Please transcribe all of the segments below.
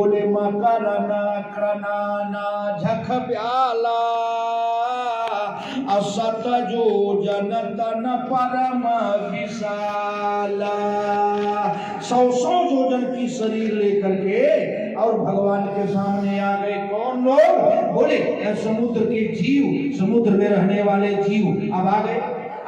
बोले मकरना क्रनाना झख प्याला असत जो जनतन परम विशाला। 100 योजन की शरीर लेकर के और भगवान के सामने आ गए। कौन लोग? बोले समुद्र के जीव, समुद्र में रहने वाले जीव अब आ गए।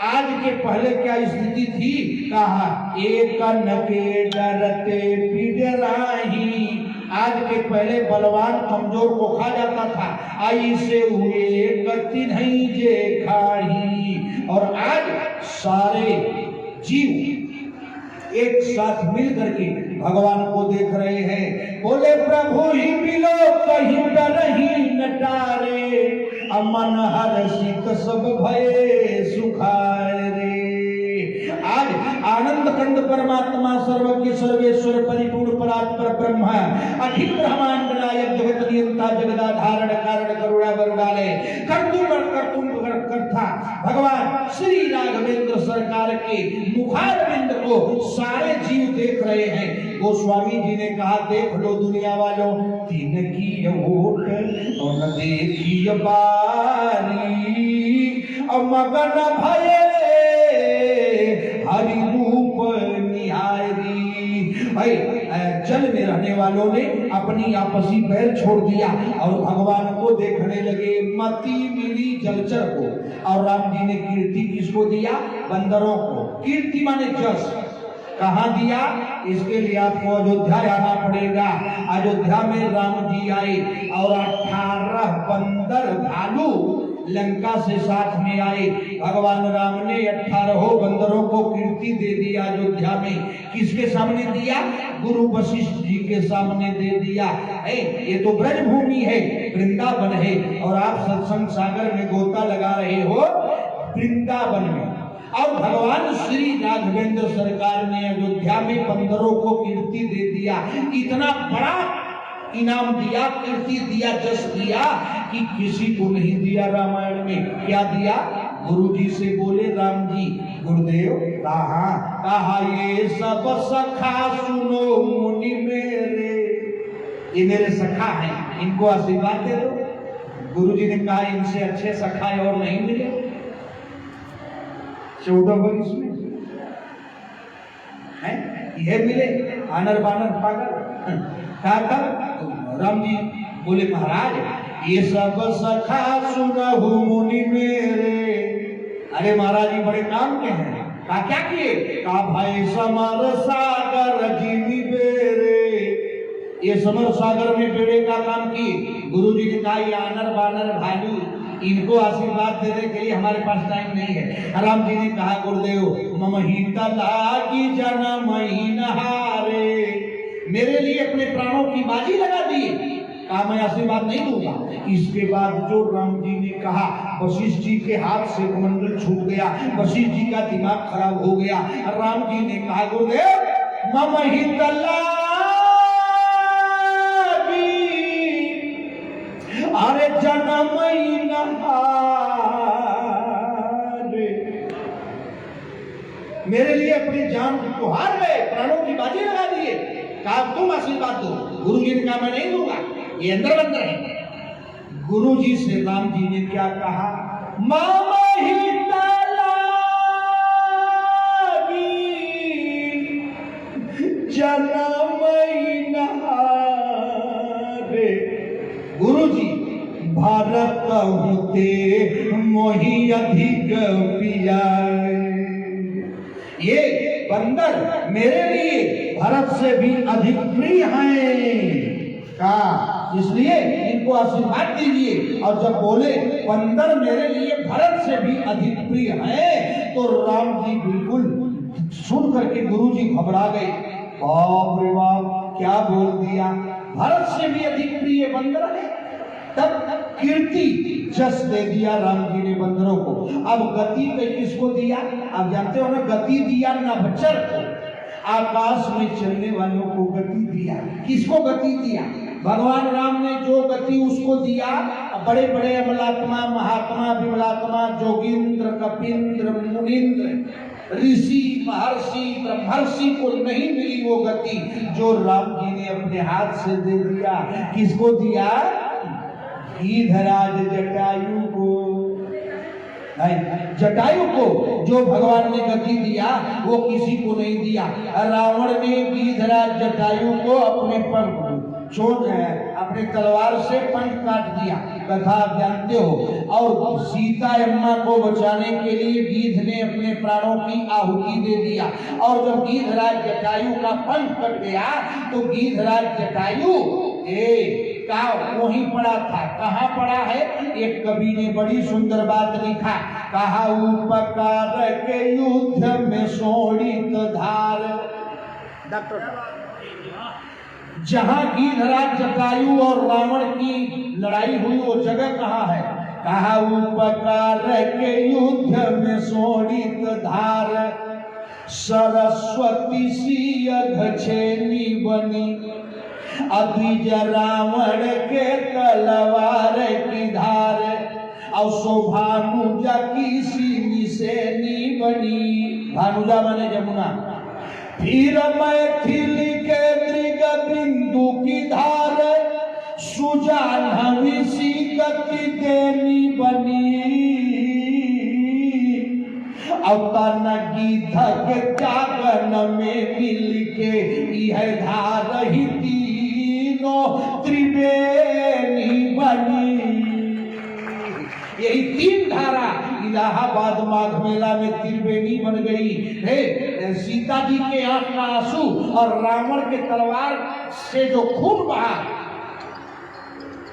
आज के पहले क्या स्थिति थी? कहा एक न के डरते पिडराही। आज के पहले बलवान कमजोर को खा जाता था, आई से हुए गति नहीं जे खाही। और आज सारे जीव एक साथ मिल करके भगवान को देख रहे हैं। बोले प्रभु ही मिलो कहीं डरही न डारे, अमन हर्षित सब भये सुखाए रे। आज आनंद कंद परमात्मा सर्वज्ञ सर्वेश्वर परिपूर्ण परात्पर ब्रह्म अखिल ब्रह्मांड नायक जगत नियंता जगदाधारण कारण करुणा वरुणालय कर्तुम कर्ता भगवान श्री राघवेंद्र सरकार के मुखारविंद को सारे जीव देख रहे हैं। गोस्वामी जी ने कहा देख लो दुनिया वालों, तीन की ओट और न देखी बारी, और मगन भये हरि रूप निहारी। भाई जल में रहने वालों ने अपनी आपसी पैर छोड़ दिया और भगवान को देखने लगे। मति मिली जलचर को, और राम जी ने कीर्ति किसको दिया? बंदरों को। कीर्ति माने जस। कहाँ दिया? इसके लिए आपको अयोध्या आना पड़ेगा। अयोध्या में राम जी आए और 18 बंदर भालू लंका से साथ में आए। भगवान राम ने 18 बंदरों को कीर्ति दे दिया अयोध्या में। किसके सामने दिया? गुरु वशिष्ठ जी के सामने दे दिया। ये तो ब्रज भूमि है, वृंदावन है, और आप सत्संग सागर में गोता लगा रहे हो वृंदावन में। और भगवान श्री राघवेंद्र सरकार ने अयोध्या में बंदरों को कीर्ति दे दिया। इतना बड़ा इनाम दिया, कीर्ति दिया, जस दिया कि किसी को नहीं दिया रामायण में। क्या दिया? गुरु जी से बोले राम जी गुरुदेव कहा ये सब सखा सुनो मुनि मेरे, ये मेरे सखा हैं, इनको आशीर्वाद दे दो। गुरु जी ने कहा इनसे अच्छे सखा और नहीं मिले। 14 वर्ष में यह मिले आनर बानर पागल। राम जी बोले महाराज ये सब सखा सुनहु मुनि मेरे। अरे महाराज जी बड़े काम के हैं। कहा क्या किए? कहा भाई समर सागर जिमी बेरे, ये समर सागर में बेड़े का काम किए। गुरु जी ने कहा ये आनर बानर भालू, इनको आशीर्वाद देने के लिए हमारे पास टाइम नहीं है। राम जी ने कहा गुरुदेव मम हिता लागी जनम नहारे, मेरे लिए अपने प्राणों की बाजी लगा दी। कहा मैं आशीर्वाद नहीं दूंगा। इसके बाद जो राम जी ने कहा, वशिष्ठ जी के हाथ से कमंडल छूट गया, वशिष्ठ जी का दिमाग खराब हो गया। राम जी ने कहा गुरुदेव मम हिता अरे जनम नहारे, मेरे लिए अपनी जान को हार गए, प्राणों की बाजी लगा दिए। कहा तुम आशीर्वाद दो। गुरु जी ने कहा मैं नहीं दूंगा, ये अंदर बंदर है। गुरु जी से राम जी ने क्या कहा? मामा हिता लागी जनम नहारे। गुरु जी भारत होते मोहि अधिक प्रिया, ये बंदर मेरे लिए भरत से भी अधिक प्रिय हैं। कहा इसलिए इनको आशीर्वाद दीजिए। और जब बोले बंदर मेरे लिए भरत से भी अधिक प्रिय हैं, तो राम जी बिल्कुल सुन करके गुरु जी घबरा गए। बाप रे बाप क्या बोल दिया, भरत से भी अधिक प्रिय बंदर है। तब कीर्ति जस दे दिया राम जी ने बंदरों को। अब गति पे किसको दिया? आप जानते हो ना, गति दिया नभचर को, आकाश में चलने वालों को गति दिया। किसको गति दिया? भगवान राम ने जो गति उसको दिया। बड़े बड़े अमलात्मा, महात्मा, विमलात्मा, जोगिंद्र, कपिंद्र, मुनिंद्र, ऋषि, महर्षि, ब्रह्मर्षि को नहीं मिली वो गति जो राम जी जी ने अपने हाथ से दे दिया। किसको दिया? गीधराज जटायु को। जटायु को जो भगवान ने गति दिया वो किसी को नहीं दिया। रावण ने गीधराज जटायु को अपने पंख अपने तलवार से पंख काट दिया, कथा आप जानते हो। और सीता अम्मा को बचाने के लिए गीध ने अपने प्राणों की आहुति दे दिया। और जब गीधराज जटायु का पंख कट गया तो गीधराज जटायु का वहीं पड़ा था। कहाँ पड़ा है? एक कवि ने बड़ी सुंदर बात लिखा, कहा उपकार के युद्ध में शोणित धार। डॉक्टर, जहां गीधराज जटायु और रावण की लड़ाई हुई वो जगह कहाँ है? कहा उपकार के युद्ध में शोणित धार, सरस्वती सी अघछेनी बनी, अभिज रावण के तलवार की धार, और शोभानुजा की सीनी से नी बनी। भानुजा माने जमुना। फिर मैथिली के मृग बिंदु की धार, सुजान्हवी सी गति देनी बनी, अवतन गीध के जागन में मिल के यह धार ही तीनों त्रिवेणी बनी। यही तीन धारा इलाहाबाद माघ मेला में त्रिवेणी बन गई है। सीता जी के आंख का आंसू और रावण के तलवार से जो खून बहा,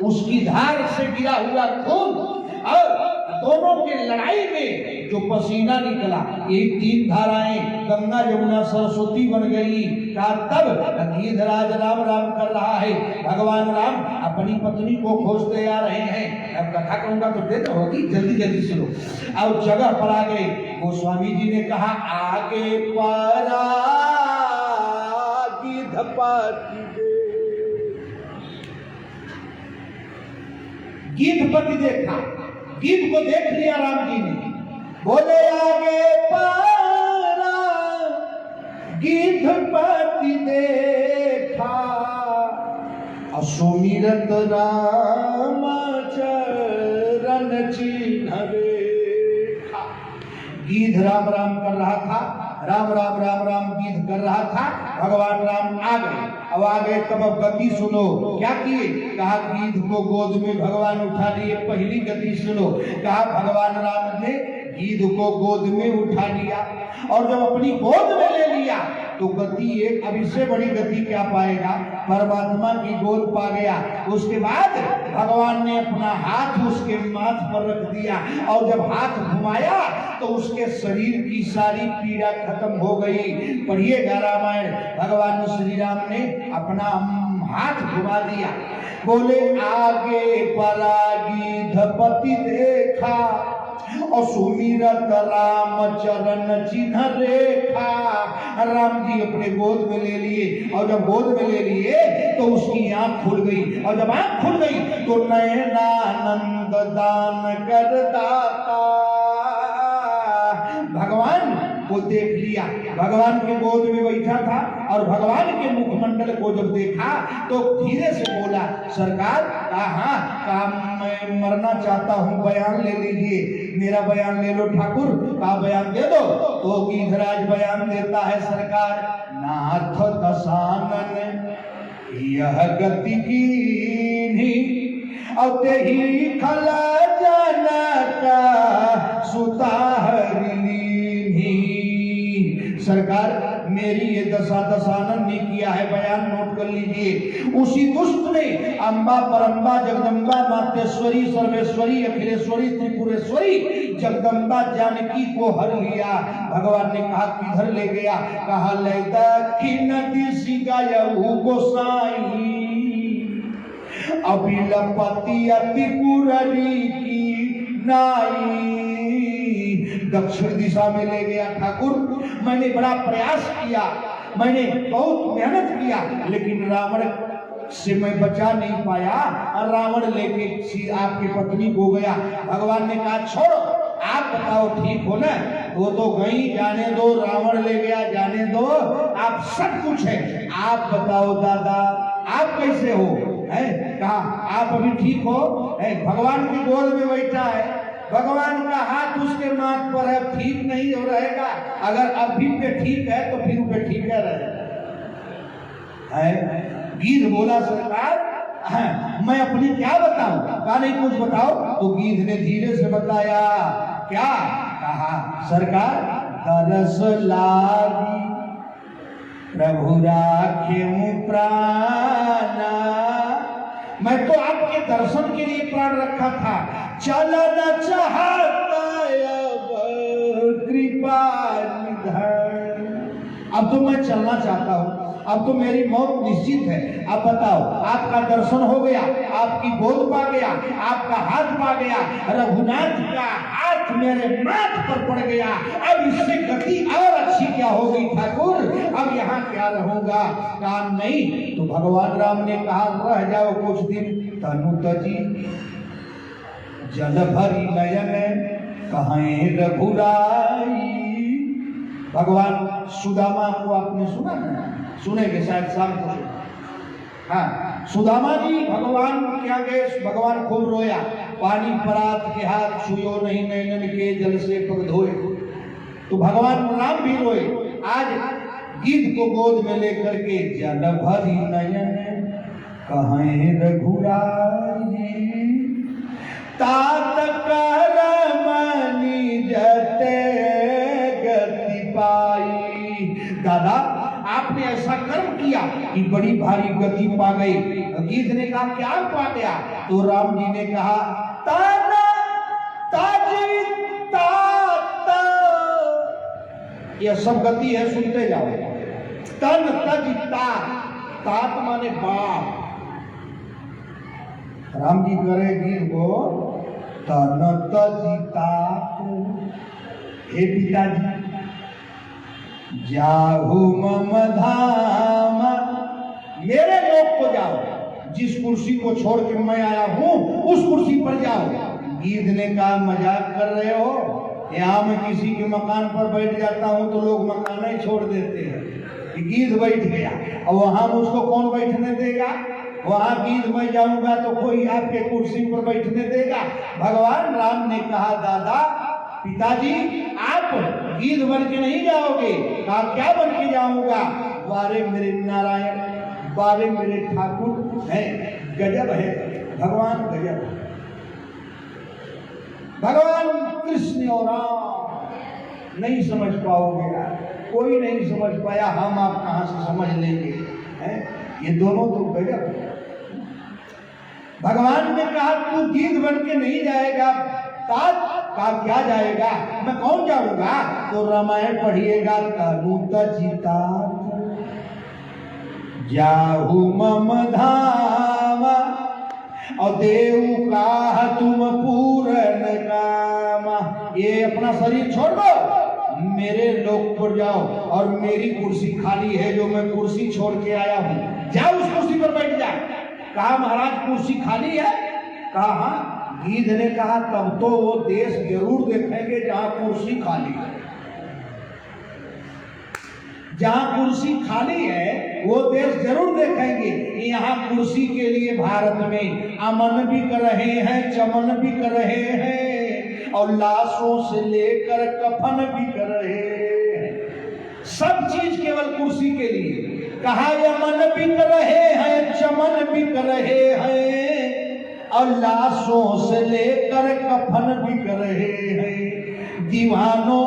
उसकी धार से गिरा हुआ खून और दोनों के लड़ाई में जो पसीना निकला, ये तीन धाराएं गंगा जमुना सरस्वती बन गई। का तब गीधराज राम राम कर रहा है, भगवान राम अपनी पत्नी को खोजते आ रहे हैं। अब कथा कहूंगा तो देर होगी, जल्दी जल्दी सुनो। अब जगह पर आ गए। गोस्वामी जी ने कहा आगे परा गीधपति गीधपति देखा, गीध को देख लिया राम जी ने, बोले आगे पारा गीधपति देखा, असुमिरत राम चरण चिन्ह रेखा। गीध राम राम कर रहा था, राम राम राम राम गीध कर रहा था। भगवान राम आ गए। अब आ गए तब अब गति सुनो। क्या किए? कहा गीध को गोद में भगवान उठा लिए। पहली गति सुनो। कहा भगवान राम ने गीध को गोद में उठा लिया और जब अपनी गोद में ले लिया तो गति एक, अब इससे बड़ी गति क्या पाएगा? परमात्मा की गोद पा गया। उसके बाद भगवान ने अपना हाथ उसके माथ पर रख दिया और जब हाथ घुमाया तो उसके शरीर की सारी पीड़ा खत्म हो गई। पढ़िएगा रामायण। भगवान श्री राम ने अपना हाथ घुमा दिया, बोले आगे परा गीधपति देखा और सुमिरत राम चरण चिन्ह रेखा। राम जी अपने गोद में ले लिए और जब गोद में ले लिए तो उसकी आंख खुल गई और जब आंख खुल गई तो नयनानंद दान कर दाता। भगवान को देख लिया, भगवान के गोद में बैठा था और भगवान के मुखमंडल को जब देखा तो धीरे से बोला, सरकार कहा मैं मरना चाहता हूँ, बयान ले लीजिए, मेरा बयान ले लो ठाकुर। का बयान दे दो। तो गीधराज बयान देता है, सरकार नाथ दशानन यह गति की और ही खला जनक सुताहरिनी। सरकार मेरी ये दशा दशानन ने किया है, बयान नोट कर लीजिए। उसी दुष्ट ने अम्बा परम्बा जगदम्बा मातेश्वरी सर्वेश्वरी अखिलेश्वरी त्रिपुरेश्वरी जगदम्बा जानकी को हर लिया। भगवान ने कहा किधर ले गया? कहा ले दक्षिण दिशि गयहु गोसाई अभिलपति अति पुररी की नाई। दक्षिण दिशा में ले गया ठाकुर। मैंने बड़ा प्रयास किया, मैंने बहुत मेहनत किया, लेकिन रावण से मैं बचा नहीं पाया। रावण लेके आपकी पत्नी को गया। भगवान ने कहा छोड़ो, आप बताओ ठीक हो ना? वो तो गई, जाने दो, रावण ले गया, जाने दो, आप सब कुछ है। आप बताओ दादा, आप कैसे हो? है कहा आप अभी ठीक हो? है भगवान की गोद में बैठा है, भगवान का हाथ उसके माथ पर है, ठीक नहीं हो रहेगा। अगर अभी पे ठीक है तो फिर पे ठीक है रहेगा। गीध बोला सरकार मैं अपनी क्या बताऊं? कहा नहीं कुछ बताओ। तो गीध ने धीरे से बताया। क्या कहा? सरकार तरस लागी प्रभु राखें प्राणा, मैं तो आपके दर्शन के लिए प्राण रखा था, चलना चाहता अब कृपा निधन। अब तो मैं चलना चाहता हूं, अब तो मेरी मौत निश्चित है। अब बताओ, आपका दर्शन हो गया, आपकी गोद पा गया, आपका हाथ पा गया, रघुनाथ का हाथ मेरे माथ पर पड़ गया, अब इससे गति और अच्छी क्या होगी ठाकुर? अब यहाँ क्या रहूंगा? काम नहीं। तो भगवान राम ने कहा रह जाओ कुछ दिन, तनु तजी जल भरी नयन कहें रघुराई। भगवान सुदामा को आपने सुना ना? सुनेंगे शायद शाम को। हाँ, सुदामा जी भगवान क्या गए, भगवान खूब रोया, पानी परात के हाथ छुयो नहीं, नैनन के जल से पग धोए। तो भगवान राम भी रोए। आज गीध को गोद में लेकर के जल भरी नयन कहें रघुराई, तात करमनि जते गति पाई। दादा आपने ऐसा कर्म किया कि बड़ी भारी गति पा गई। गीध ने कहा क्या पा गया? तो राम जी ने कहा तन तजी तात, यह सब गति है, सुनते जाओ। तन तजी तात, तात माने बाप। राम जी करे गीध को तन तजी तात, हे पिताजी जाहु मम धाम, मेरे लोक को जाओ, जिस कुर्सी को छोड़ के मैं आया हूं उस कुर्सी पर जाओ। गीध ने कहा मजाक कर रहे हो? यहाँ मैं किसी के मकान पर बैठ जाता हूं तो लोग मकान ही छोड़ देते हैं। गीध बैठ गया, और वहां मुझको कौन बैठने देगा? वहां गीध मैं जाऊंगा तो कोई आपके कुर्सी पर बैठने देगा? भगवान राम ने कहा दादा पिताजी आप गीध बन के नहीं जाओगे। कहा क्या बन के जाऊंगा? बारे मेरे नारायण, बारे मेरे ठाकुर है, गजब है भगवान, गजब। भगवान कृष्ण और राम नहीं समझ पाओगे यार, कोई नहीं समझ पाया, हम आप कहां से समझ लेंगे? हैं ये दोनों तो गजब। भगवान ने कहा तू गीध बन के नहीं जाएगा। का क्या जाएगा? मैं कौन जाऊंगा? तो रामायण पढ़िएगा। तनु तजिता जाहु मम धाम, और देव का तुम पूरन काम। ये अपना शरीर छोड़ दो, मेरे लोक पर जाओ, और मेरी कुर्सी खाली है जो मैं कुर्सी छोड़ के आया हूं, जाओ उस कुर्सी पर बैठ जा। कहा महाराज कुर्सी खाली है? कहा हाँ। गीध ने कहा तब तो वो देश जरूर देखेंगे जहां कुर्सी खाली है। जहां कुर्सी खाली है वो देश जरूर देखेंगे। यहाँ कुर्सी के लिए भारत में अमन भी कर रहे हैं, चमन भी कर रहे हैं, और लाशों से लेकर कफन भी कर रहे हैं। सब चीज केवल कुर्सी के लिए। कहा अमन भी कर रहे हैं, चमन भी कर रहे हैं, और लाशों से लेकर कफन भी कर रहे हैं। दीवानों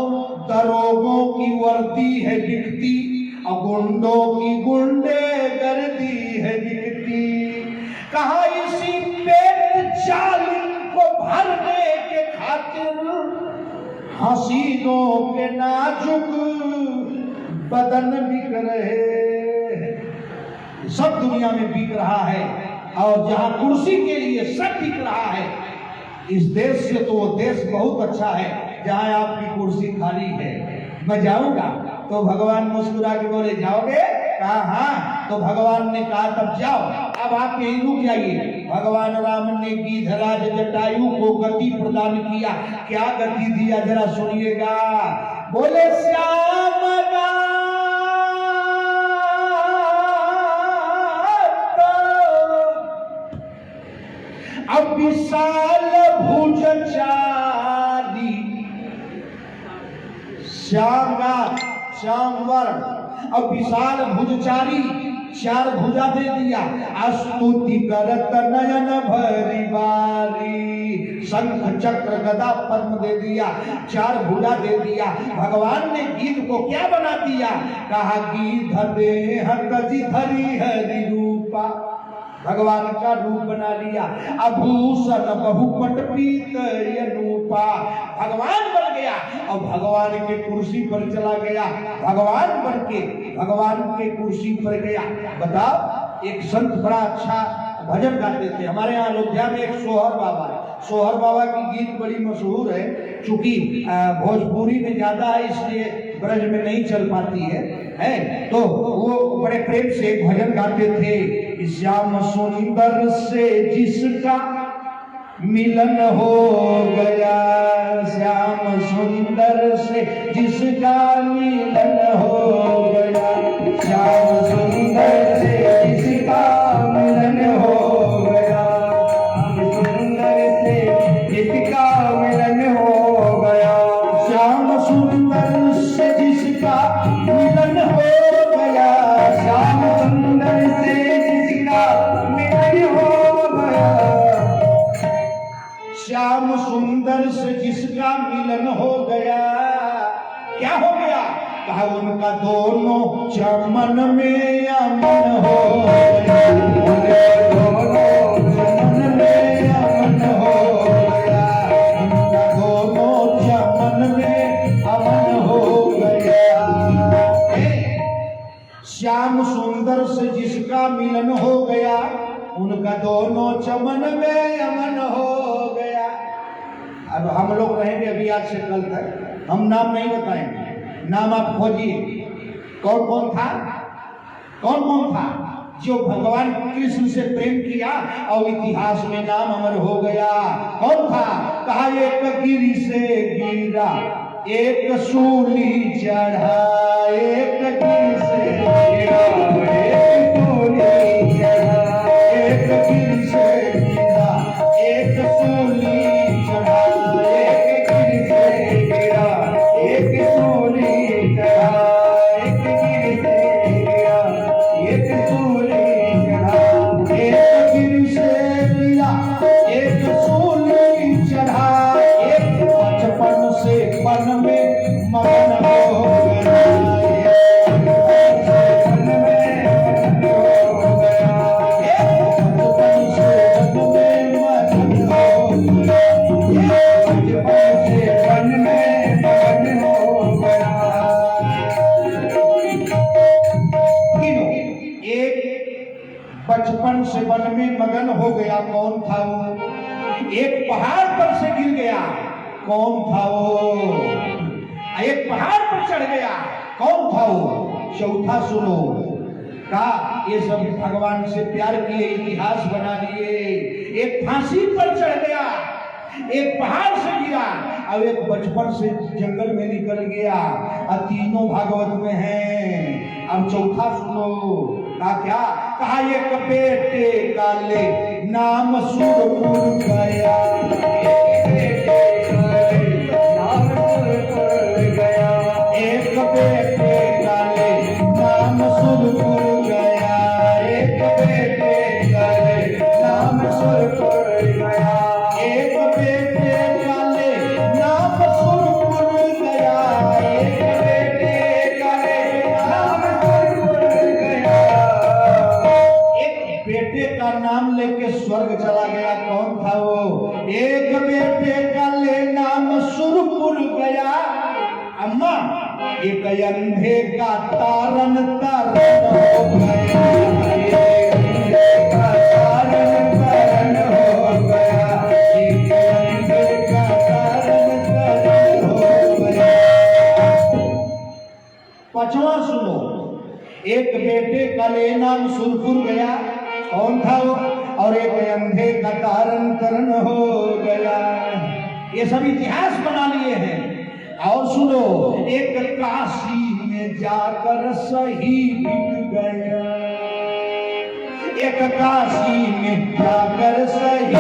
दरोगों की वर्दी है बिकती, और गुंडों की गुंडे गर्दी है बिकती। कहा इसी पेट जालिम को भरने के खातिर हसीनों के नाजुक बदन बिक रहे हैं। सब दुनिया में बिक रहा है, और जहां कुर्सी के लिए सब बिक रहा है। इस देश से तो वो देश बहुत अच्छा है जहां आपकी कुर्सी खाली है। मैं जाऊंगा। तो भगवान मुस्कुरा के बोले जाओगे? कहा हाँ। तो भगवान ने कहा तब जाओ, अब आप यहीं रुक जाइए। भगवान राम ने गिधराज जटायु को गति प्रदान किया। क्या गति दिया जरा सुनिएगा। बोले श्याम अब विशाल भुज चारी, श्याम वर्ण अब विशाल भुजचारी, चार भुजा दे दिया। स्तुति करत नयन भरी बारी, शंख चक्र गदा पद्म दे दिया, चार भुजा दे दिया। भगवान ने गीत को क्या बना दिया, कहा गीध देह तजी धरी हरि रूपा, भगवान का रूप बना लिया। आभूषण बहुपट पीत अनुपा, भगवान बन गया और भगवान के कुर्सी पर चला गया। भगवान बन के भगवान के कुर्सी पर गया। बताओ, एक संत बड़ा अच्छा भजन गाते थे। हमारे यहाँ अयोध्या में एक सोहर बाबा है। सोहर बाबा की गीत बड़ी मशहूर है, चूंकि भोजपुरी में ज्यादा है इसलिए ब्रज में नहीं चल पाती है तो वो बड़े प्रेम से भजन गाते थे। श्याम सुंदर से जिसका मिलन हो गया, श्याम सुंदर से जिसका मिलन हो गया, श्याम सुंदर से जिसका मिलन हो गया, सुंदर से जिसका मिलन हो गया, श्याम सुंदर से जिसका मिलन हो गया, श्याम सुंदर से श्याम सुंदर से जिसका मिलन हो गया। क्या हो गया, कहा उनका दोनों चमन में अमन हो गया, दोनों चमन में अमन हो गया, उनका दोनों चमन में अमन हो गया। श्याम सुंदर से जिसका मिलन हो गया, उनका दोनों चमन में अमन हो गया। अब हम लोग रहेंगे अभी आज से कल तक, हम नाम नहीं बताएंगे, नाम आप खोजिए। कौन कौन था, कौन कौन था जो भगवान कृष्ण से प्रेम किया और इतिहास में नाम अमर हो गया। कौन था, कहा एक गिरी से गिरा, एक सूली चढ़ा, एक गिरी से गिरा, एक सूली चढ़ा, एक गिरी से गिरा, एक सूली चढ़ा, एक गिरी से गिरा, एक सूली चढ़ा, एक गिरी से गिरा, एक सूली चढ़ा, एक गिरी से गिरा, एक सूली चढ़ा, एक बचपन से मन में मगन हो गया, बचपन से मन में मगन हो गया। कौन था वो, एक पहाड़ पर से गिर गया। कौन था वो, एक पहाड़ पर चढ़ गया। कौन था वो, चौथा सुनो, कहा ये सब भगवान से प्यार किए, इतिहास बना लिए। एक फांसी पर चढ़ गया, एक पहाड़ से गिरा और एक बचपन से जंगल में निकल गया। और तीनों भागवत में हैं। अब चौथा सुनो, कहा क्या, कहा एक बेटे का ले नाम सुरपुर गया, एक बेटे का ले नाम सुरपुर गया, एक बेटे का ले नाम सुरपुर गया, एक बेटे का ले नाम सुरपुर गया, एक बेटे का ले नाम सुरपुर गया, एक बेटे का ले नाम सुरपुर गया। एक बेटे का नाम लेके स्वर्ग चला गया। कौन था वो, एक बेटे का ले नाम सुरपुर गया। अम्मा एक अंधे का तारन तारन हो गया, एक अंधे का तारन तारन हो गया, एक अंधे का तारन तारन हो गया। पांचवा सुनो, एक बेटे नाम सुरपुर गया, कौन था वो, और एक अंधे का कारण करण हो गया। ये सब इतिहास बना लिए हैं। और सुनो, एक काशी में जाकर सही बिक गया, एक काशी में जाकर सही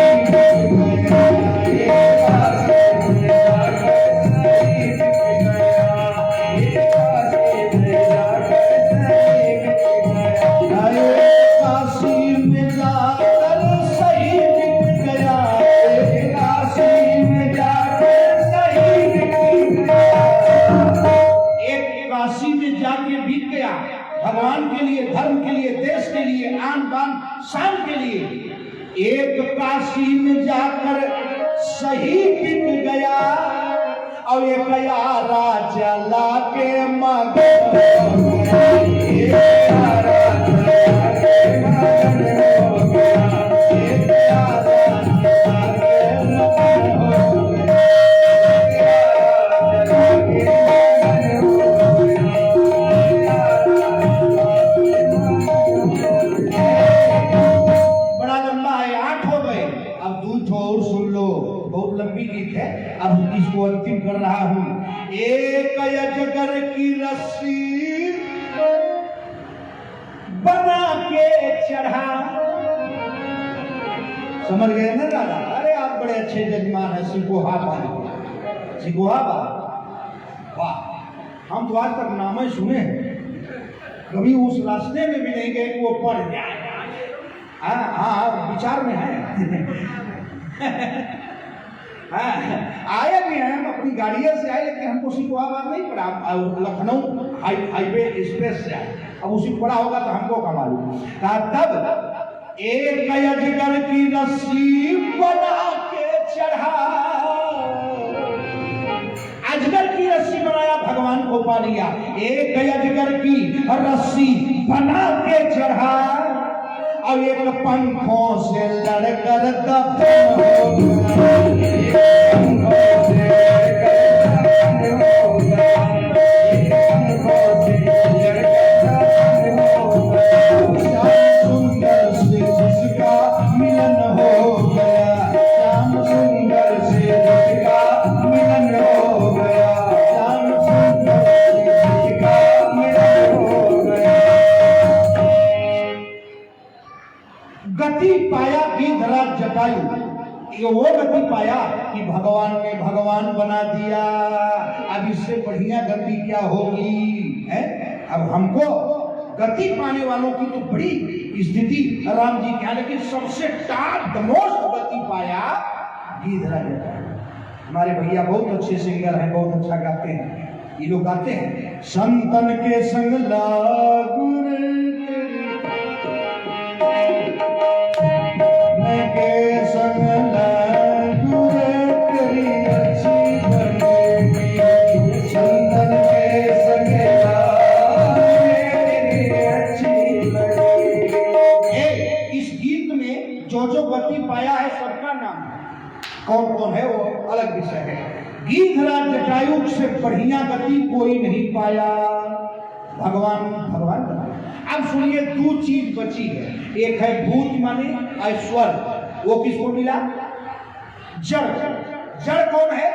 बिक गया, भगवान के लिए, धर्म के लिए, देश के लिए, आन बान शान के लिए। एक काशी में जाकर सही बिक गया, और एक यारा चला के मगन हो गया, अब इसको अंतिम कर रहा हूं। एक अजगर की रस्सी बना के चढ़ा, समझ गए ना दादा? अरे आप बड़े अच्छे जजमान है। सिकोहा बाबा, सिकोहा बाबा, वाह, हम तो आज तक नाम ही सुने हैं, कभी उस रास्ते में भी नहीं गए कि वो पढ़ जाए। हाँ, विचार में है। आए भी हैं, हम अपनी गाड़ियों से आए, लेकिन हमको सिकोहाबाद नहीं पड़ा, लखनऊ हाईवे एक्सप्रेस से आए। अब उसी पड़ा होगा तो हमको कमा लूँ। तब एक अजगर की रस्सी बना के चढ़ा, अजगर की रस्सी बनाया, भगवान को पा लिया। एक अजगर की रस्सी बना के चढ़ा, और एक पंखों से लड़कर दफन हो गया, सुंदर से जिसका मिलन हो गया, श्याम सुंदर से जिसका मिलन हो गया, श्याम सुंदर से जिसका मिलन हो गया। गति पाया गिद्धराज जटायु, ये वो गति पाया कि भगवान ने भगवान बना दिया। अब इससे बढ़िया गति क्या होगी है? अब हमको गति पाने वालों की तो बड़ी स्थिति राम जी क्या, लेकिन सबसे टॉप द मोस्ट गति पाया गिद्धराज जटायु। हमारे भैया बहुत अच्छे सिंगर हैं, बहुत अच्छा गाते हैं। ये लोग गाते हैं, संतन के संग लागू के संग लागू करी अच्छी बनेगी, संतन के संग अच्छी बनेगी। इस गीत में जो जो गति पाया है सबका नाम कौन कौन है वो अलग विषय है। गिद्धराज जटायु से बढ़िया गति कोई नहीं पाया, भगवान भगवान बना। अब सुनिए, दो चीज बची है, एक है भूत माने ऐश्वर्य, वो किसको मिला? जड़। जड़ कौन है?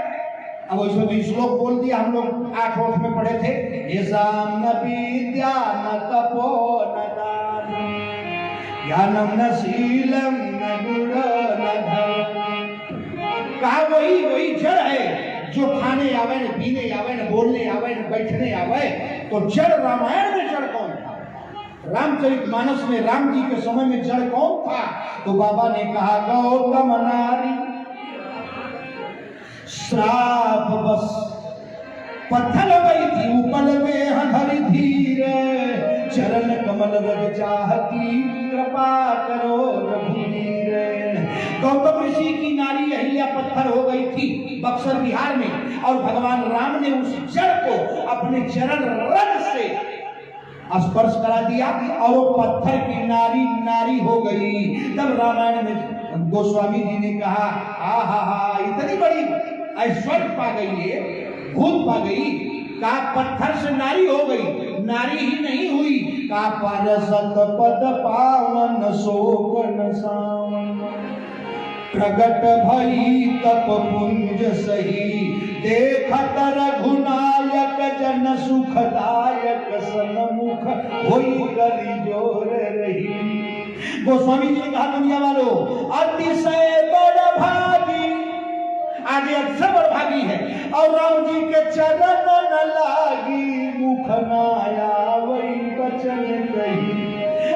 अब वैसे तो श्लोक बोल दिया, हम लोग 8 में पढ़े थे, येषां न विद्या न तपो न दान, ज्ञानम न शीलम न गुण न धर्म। कहा वही जड़ है जो खाने आवे न पीने आवे न बोलने आवे न बैठने आवे। तो जड़ रामायण में जड़ कौन था? रामचरितमानस में राम जी के समय में जड़ कौन था? तो बाबा ने कहा गौतम नारी श्राप बस पत्थर गई थी उपल में हधरी धीरे, चरण कमल रज चाहती कृपा करो रघुवीर। गौतम ऋषि की नारी अहिल्या पत्थर हो गई थी बक्सर बिहार में, और भगवान राम ने उस जड़ को अपने चरण रज से स्पर्श करा दिया और वो पत्थर की नारी नारी हो गई। तब रामायण में गोस्वामी जी ने कहा, हा इतनी बड़ी ऐश्वर्य पा गई है, भूत पा गई, कहा पत्थर से नारी हो गई। नारी ही नहीं हुई, का परसत पद पावन शोकन सावन प्रगट भई तप पुंज सही देखत रघुनायक जन सुखदायक सन्मुख होई करी जोर रही। गोस्वामी जी ने कहा दुनिया वालों अतिशय बड़ भागी, आगे अतिशय बड़ भागी है और राम जी के चरण न लागी मुख नाया वही वचन कही।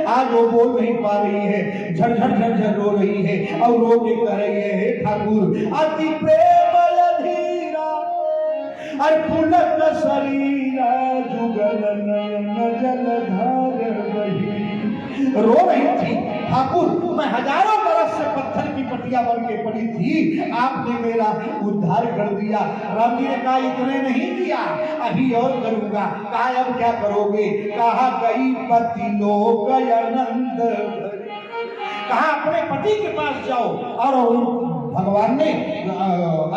आज वो बोल नहीं पा रही है, झरझर झरझर रो रही है और रो के कह रही है हे ठाकुर अति प्रेम अधीरा और पुलक शरीरा जुगल नयन जलधार बही। रो रही थी ठाकुर मैं हजारों बरस से पत्थर की पटिया बन के पड़ी थी, आपने मेरा उद्धार कर दिया। राम जी ने कहा इतने नहीं किया, अभी और करूंगा। कहा अब क्या करोगे? कहा कई पति लोग आनंद, कहा अपने पति के पास जाओ। और भगवान ने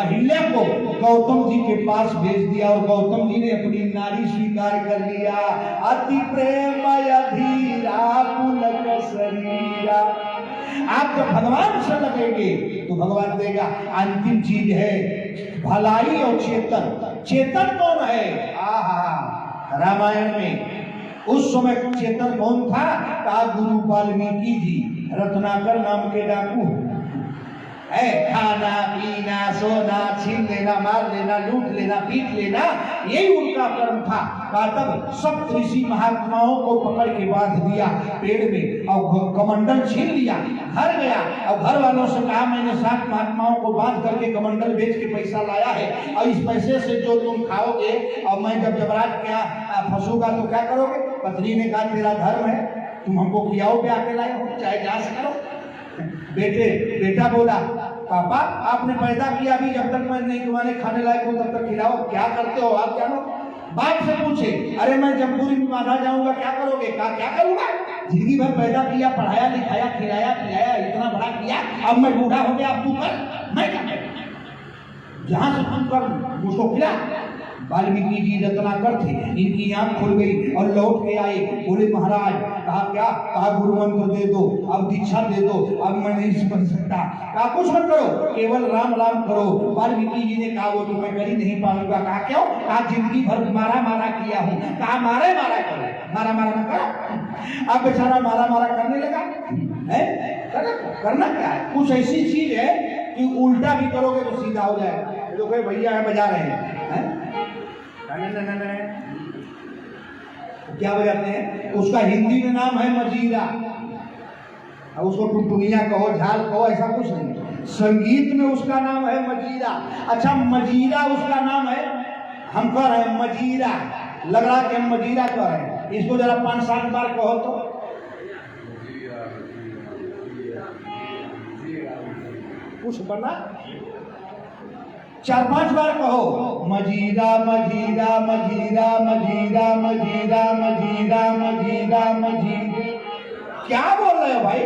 अहिल्या को गौतम जी के पास भेज दिया और गौतम जी ने अपनी नारी स्वीकार कर लिया। अति प्रेम अधीरा पुलक शरीरा। आप जब भगवान से लगेंगे तो भगवान देगा। अंतिम चीज है भलाई और चेतन। चेतन कौन है? आहा, रामायण में उस समय चेतन कौन था? कहा गुरु वाल्मीकि जी, रत्नाकर नाम के डाकू है। खाना पीना सोना छीन लेना मार लेना लूट लेना पीट लेना यही उनका कर्म था। कहा तब सब ऋषि महात्माओं को पकड़ के बांध दिया पेड़ में और कमंडल छीन लिया। घर गया और घर वालों से कहा मैंने 7 महात्माओं को बांध करके कमंडल बेच के पैसा लाया है और इस पैसे से जो तुम खाओगे और मैं जब जबराज के यहाँ फंसूंगा तो क्या करोगे? पत्नी ने कहा तेरा धर्म है, तुम हमको खिलाओ पे आके लाए हो, चाहे जहां से करो। बेटा बोला पापा आपने पैदा किया, अभी जब तक मैं नहीं तुम्हारे खाने लायक हूँ तब तक खिलाओ। क्या करते हो आप जानो? बाप से पूछे अरे मैं जमपुरी में बांधा जाऊंगा क्या करोगे? कहा क्या करूंगा, जिंदगी भर पैदा किया पढ़ाया लिखाया खिलाया पिलाया इतना बड़ा किया, अब मैं बूढ़ा हो गया अब तू कर, मैं क्या करूं? जहां से तुम कर मुझको खिला। वाल्मीकि जी रत्नाकर थे, इनकी आंख खुल गई और लौट के आए। बोले महाराज कहा क्या? कहा गुरु मंत्र दे दो, अब दीक्षा दे दो, अब मैं नहीं समझ सकता। कहा कुछ मत करो, केवल राम राम करो। वाल्मीकि जी ने कहा वो तो मैं कर ही नहीं पाऊंगा। कहा क्यों? कहा जिंदगी भर मारा किया हूँ। कहा मारा करो, मारा न करो। अब बेचारा मारा करने लगा है। करना क्या है? कुछ ऐसी चीज है कि उल्टा भी करोगे तो सीधा हो जाएगा। जो कहे भैया है बजा रहे हैं क्या बजाते हैं? उसका हिंदी में नाम है मजीरा। अब उसको टुनटुनिया कहो झाल कहो ऐसा कुछ नहीं, संगीत में उसका नाम है मजीरा। अच्छा मजीरा उसका नाम है, हम कह रहे हैं मजीरा, लग रहा कि हम मजीरा कह रहे हैं। इसको जरा 5-7 बार कहो तो कुछ बना। 4-5 बार कहो मजीरा मजीरा मजीरा मजीरा मजीरा मजीरा मजीरा मजीरा। क्या बोल रहे हो भाई?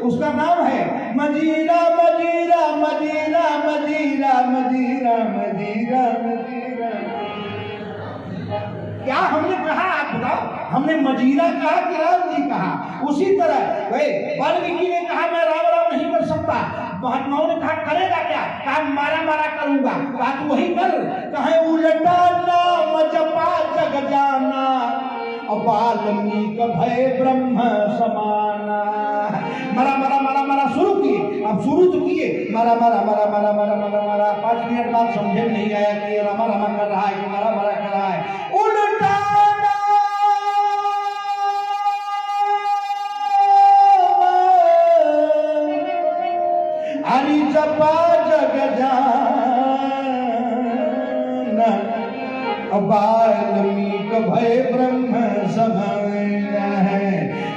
उसका नाम है मजीरा मजीरा मजीरा मजीरा मजीरा मजीरा मजीरा। क्या हमने कहा? आप बताओ, हमने मजीरा कहा कि राम जी कहा? उसी तरह वाल्मीकि ने कहा मैं राम राम नहीं कर सकता। महात्माओं ने कहा करेगा क्या? कहा मारा करूंगा। कहा तू वही कर। कहे उलटा नाम जपा जग जाना वाल्मीक भय ब्रह्म समाना। मरा शुरू किए। अब शुरू तो किए मरा 5 मिनट बाद समझे नहीं आया कि रमा कर रहा है कि मरा कर रहा है। उल्टा हरि जपा जग जाना वाल्मीक भय ब्रह्म समाना है।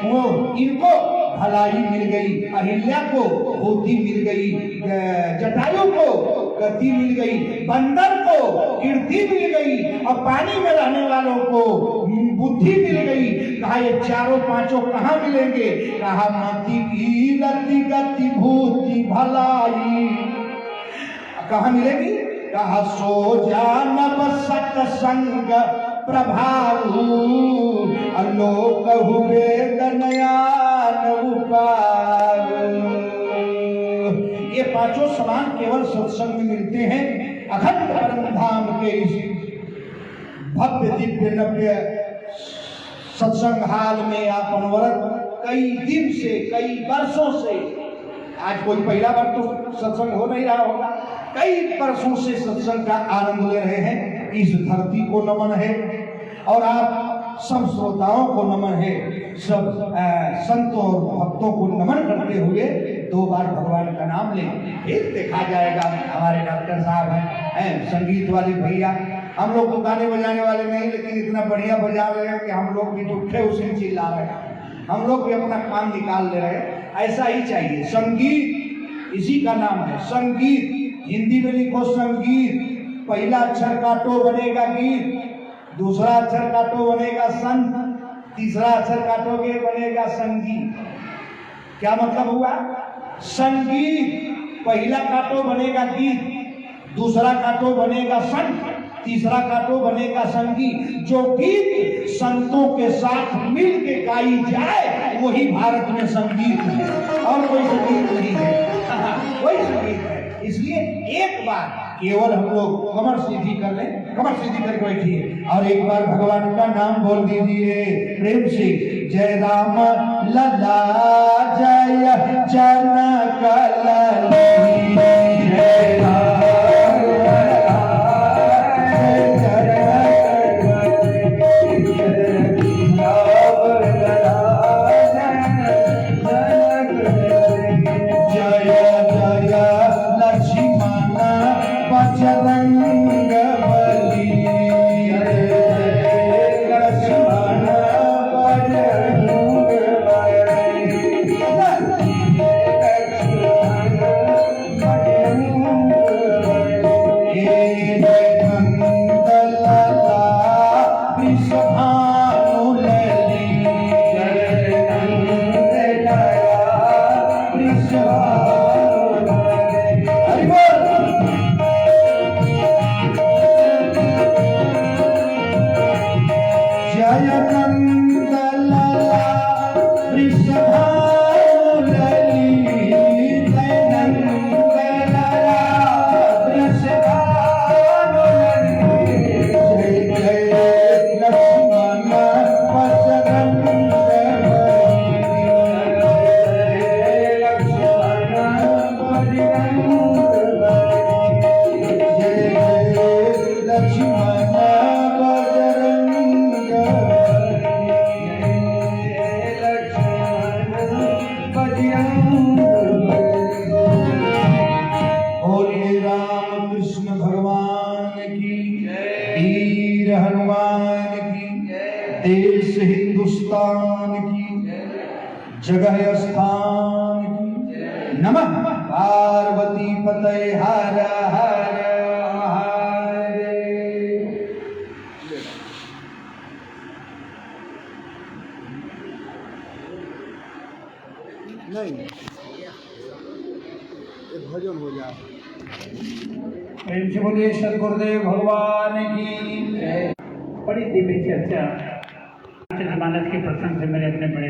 वो इनको भलाई मिल गई, अहिल्या को बुद्धि मिल गई, जटायु को गति मिल गई, बंदर को कीर्ति मिल गई और पानी में रहने वालों को बुद्धि मिल गई। कहा ये 4-5 कहाँ मिलेंगे? कहा मति की रति गति भूति भलाई कहाँ मिलेगी? कहा सो जानब सत्संग प्रभाव अलोक हुए दनयान उपाव। ये पांचों समान केवल सत्संग में मिलते हैं। अखंड परम धाम के इस भव्य दिव्य नव्य सत्संग हाल में आप अनवरत कई दिन से, कई वर्षों से, आज कोई पहला बार तो सत्संग हो नहीं रहा होगा, कई वर्षों से सत्संग का आनंद ले रहे हैं। इस धरती को नमन है और आप सब श्रोताओं को नमन है, सब संतों और भक्तों को नमन करते हुए 2 बार भगवान का नाम लें। फिर देखा जाएगा। हमारे डॉक्टर साहब हैं संगीत वाले भैया, हम लोग तो गाने बजाने वाले नहीं, लेकिन इतना बढ़िया बजा रहे हैं कि हम लोग भी उठे उसे चिल्ला रहे हैं, हम लोग भी अपना काम निकाल ले रहे हैं। ऐसा ही चाहिए। संगीत इसी का नाम है, संगीत। हिंदी में लिखो संगीत, पहला अक्षर काटो बनेगा गीत, दूसरा अक्षर काटो बनेगा संत, तीसरा अक्षर काटोगे बनेगा संगीत। क्या मतलब हुआ? संगीत पहला काटो बनेगा गीत, दूसरा काटो बनेगा संत, तीसरा काटो बनेगा संगीत। जो गीत संतों के साथ मिल के गाई जाए वही भारत में संगीत है, और कोई संगीत नहीं है। वही संगीत है। इसलिए एक बार केवल हम लोग कमर सीधी कर लें, कमर सीधी करके बैठिए और एक बार भगवान का नाम बोल दीजिए प्रेम से। जय राम लला जय जनक लली, जय राम देश हिंदुस्तान की, जगह स्थान की। नमः पार्वती पतये हर हर महादेव। नहीं भजन हो जाए। प्रेम से बोलिए सदगुरुदेव भगवान की। बड़ी दिव्य चर्चा। रामचरितमानस के प्रसंग से मेरे अपने बड़े